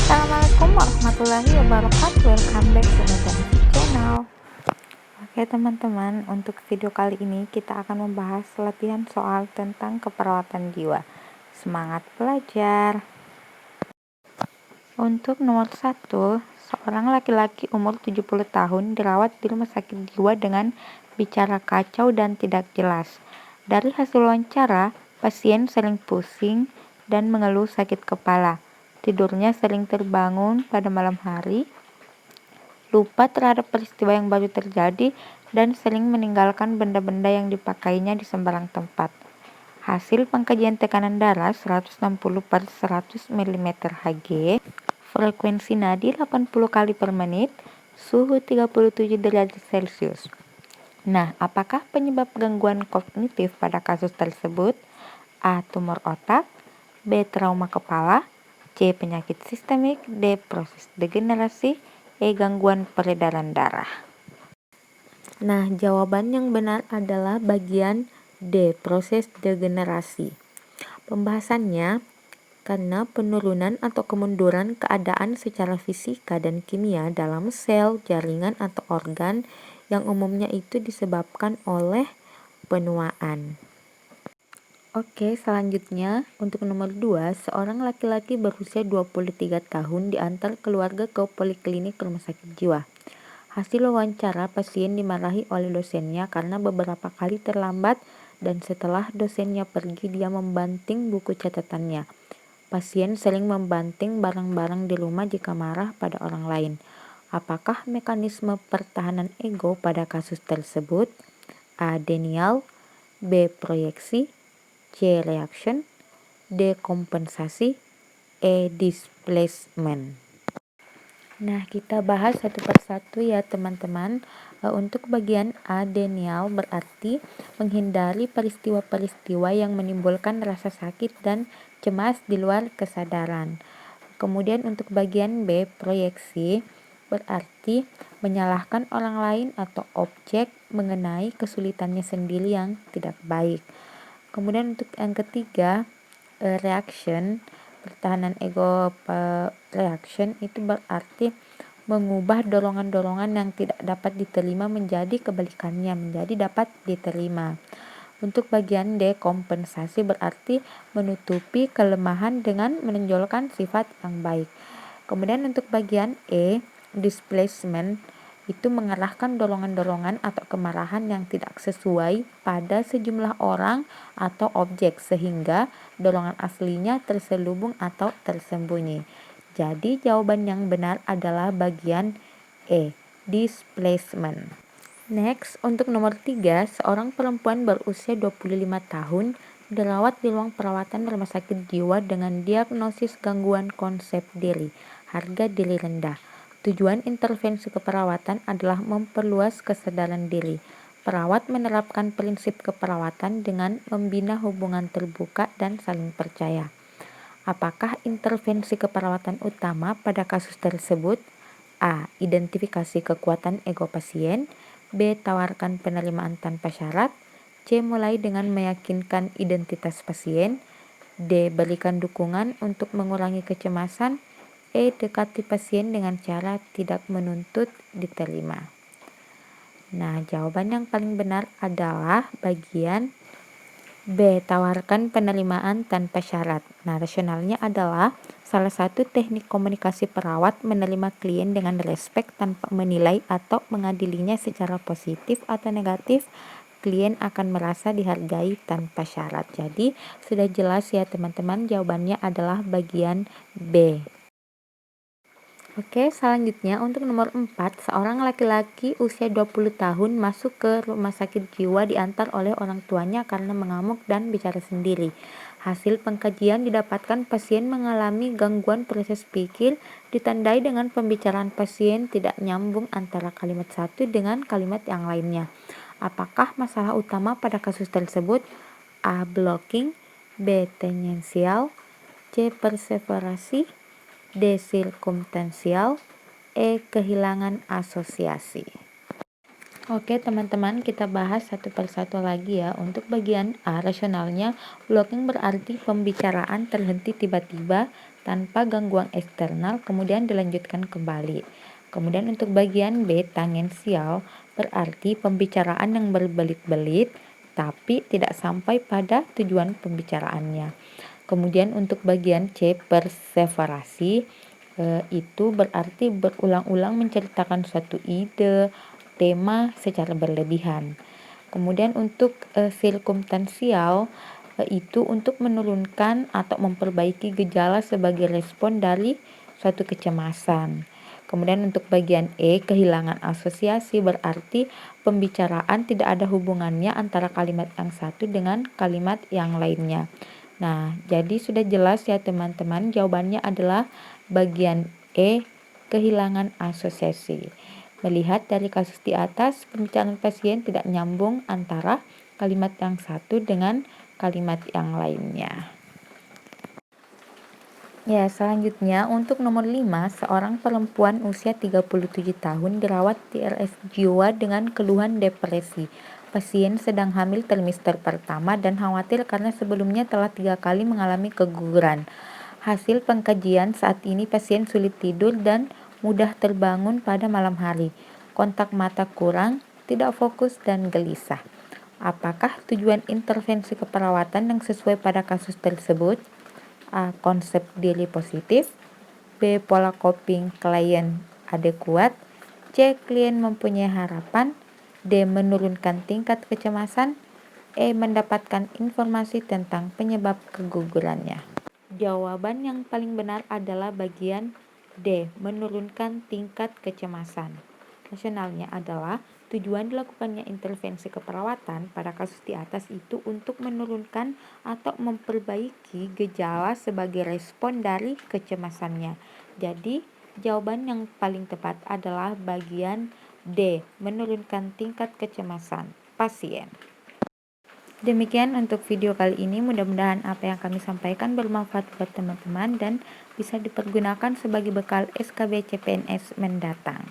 Assalamualaikum warahmatullahi wabarakatuh. Welcome back to my channel. Oke teman-teman, untuk video kali ini kita akan membahas latihan soal tentang keperawatan jiwa. Semangat belajar. Untuk nomor 1, seorang laki-laki umur 70 tahun dirawat di rumah sakit jiwa dengan bicara kacau dan tidak jelas. Dari hasil wawancara, pasien sering pusing dan mengeluh sakit kepala. Tidurnya sering terbangun pada malam hari, lupa terhadap peristiwa yang baru terjadi, dan sering meninggalkan benda-benda yang dipakainya di sembarang tempat. Hasil pengkajian tekanan darah 160/100 mm Hg, frekuensi nadi 80 kali per menit, suhu 37 derajat Celcius. Nah, apakah penyebab gangguan kognitif pada kasus tersebut? A. Tumor otak, B. Trauma kepala, C. Penyakit sistemik, D. Proses degenerasi, E. Gangguan peredaran darah. Nah, jawaban yang benar adalah bagian D. Proses degenerasi. Pembahasannya, karena penurunan atau kemunduran keadaan secara fisika dan kimia dalam sel, jaringan, atau organ yang umumnya itu disebabkan oleh penuaan. Oke, selanjutnya untuk nomor 2, seorang laki-laki berusia 23 tahun diantar keluarga ke poliklinik rumah sakit jiwa. Hasil wawancara, pasien dimarahi oleh dosennya karena beberapa kali terlambat dan setelah dosennya pergi dia membanting buku catatannya. Pasien sering membanting barang-barang di rumah jika marah pada orang lain. Apakah mekanisme pertahanan ego pada kasus tersebut? A. Denial, B. Proyeksi, C. Reaction, D. Kompensasi, E. Displacement. Nah, kita bahas satu persatu ya teman-teman. Untuk bagian A, denial berarti menghindari peristiwa-peristiwa yang menimbulkan rasa sakit dan cemas di luar kesadaran. Kemudian untuk bagian B, proyeksi berarti menyalahkan orang lain atau objek mengenai kesulitannya sendiri yang tidak baik. Kemudian untuk yang ketiga, reaction, pertahanan ego reaction itu berarti mengubah dorongan-dorongan yang tidak dapat diterima menjadi kebalikannya, menjadi dapat diterima. Untuk bagian D, kompensasi berarti menutupi kelemahan dengan menonjolkan sifat yang baik. Kemudian untuk bagian E, displacement, itu mengarahkan dorongan-dorongan atau kemarahan yang tidak sesuai pada sejumlah orang atau objek sehingga dorongan aslinya terselubung atau tersembunyi. Jadi jawaban yang benar adalah bagian E, displacement. Next, untuk nomor 3, seorang perempuan berusia 25 tahun dirawat di ruang perawatan rumah sakit jiwa dengan diagnosis gangguan konsep diri, harga diri rendah. Tujuan intervensi keperawatan adalah memperluas kesadaran diri. Perawat menerapkan prinsip keperawatan dengan membina hubungan terbuka dan saling percaya. Apakah intervensi keperawatan utama pada kasus tersebut? A. Identifikasi kekuatan ego pasien, B. Tawarkan penerimaan tanpa syarat, C. Mulai dengan meyakinkan identitas pasien, D. Berikan dukungan untuk mengurangi kecemasan, E. Dekati pasien dengan cara tidak menuntut diterima. Nah, jawaban yang paling benar adalah bagian B. Tawarkan penerimaan tanpa syarat. Nah, rasionalnya adalah salah satu teknik komunikasi perawat menerima klien dengan respek tanpa menilai atau mengadilinya secara positif atau negatif. Klien akan merasa dihargai tanpa syarat. Jadi, sudah jelas ya teman-teman, jawabannya adalah bagian B. Oke, selanjutnya untuk nomor 4, seorang laki-laki usia 20 tahun masuk ke rumah sakit jiwa diantar oleh orang tuanya karena mengamuk dan bicara sendiri. Hasil pengkajian didapatkan pasien mengalami gangguan proses pikir ditandai dengan pembicaraan pasien tidak nyambung antara kalimat satu dengan kalimat yang lainnya. Apakah masalah utama pada kasus tersebut? A. Blocking, B. Tangential, C. Perseverasi, D. Sirkumstansial, E. Kehilangan asosiasi. Oke teman-teman, kita bahas satu persatu lagi ya. Untuk bagian A, rasionalnya, blocking berarti pembicaraan terhenti tiba-tiba tanpa gangguan eksternal, kemudian dilanjutkan kembali. Kemudian untuk bagian B, tangensial, berarti pembicaraan yang berbelit-belit tapi tidak sampai pada tujuan pembicaraannya. Kemudian untuk bagian C, perseverasi, itu berarti berulang-ulang menceritakan suatu ide, tema secara berlebihan. Kemudian untuk sirkumstansial, itu untuk menurunkan atau memperbaiki gejala sebagai respon dari suatu kecemasan. Kemudian untuk bagian E, kehilangan asosiasi, berarti pembicaraan tidak ada hubungannya antara kalimat yang satu dengan kalimat yang lainnya. Nah, jadi sudah jelas ya teman-teman, jawabannya adalah bagian E, kehilangan asosiasi. Melihat dari kasus di atas, pembicaraan pasien tidak nyambung antara kalimat yang satu dengan kalimat yang lainnya. Ya, selanjutnya untuk nomor 5, seorang perempuan usia 37 tahun dirawat di RS Jiwa dengan keluhan depresi. Pasien sedang hamil trimester pertama dan khawatir karena sebelumnya telah 3 kali mengalami keguguran. Hasil pengkajian saat ini pasien sulit tidur dan mudah terbangun pada malam hari. Kontak mata kurang, tidak fokus dan gelisah. Apakah tujuan intervensi keperawatan yang sesuai pada kasus tersebut? A. Konsep diri positif. B. Pola coping klien adekuat. C. Klien mempunyai harapan. D. Menurunkan tingkat kecemasan. E. Mendapatkan informasi tentang penyebab kegugurannya. Jawaban yang paling benar adalah bagian D. Menurunkan tingkat kecemasan. Rasionalnya adalah tujuan dilakukannya intervensi keperawatan pada kasus di atas itu untuk menurunkan atau memperbaiki gejala sebagai respon dari kecemasannya. Jadi, jawaban yang paling tepat adalah bagian D, menurunkan tingkat kecemasan pasien. Demikian untuk video kali ini, mudah-mudahan apa yang kami sampaikan bermanfaat buat teman-teman dan bisa dipergunakan sebagai bekal SKB CPNS mendatang.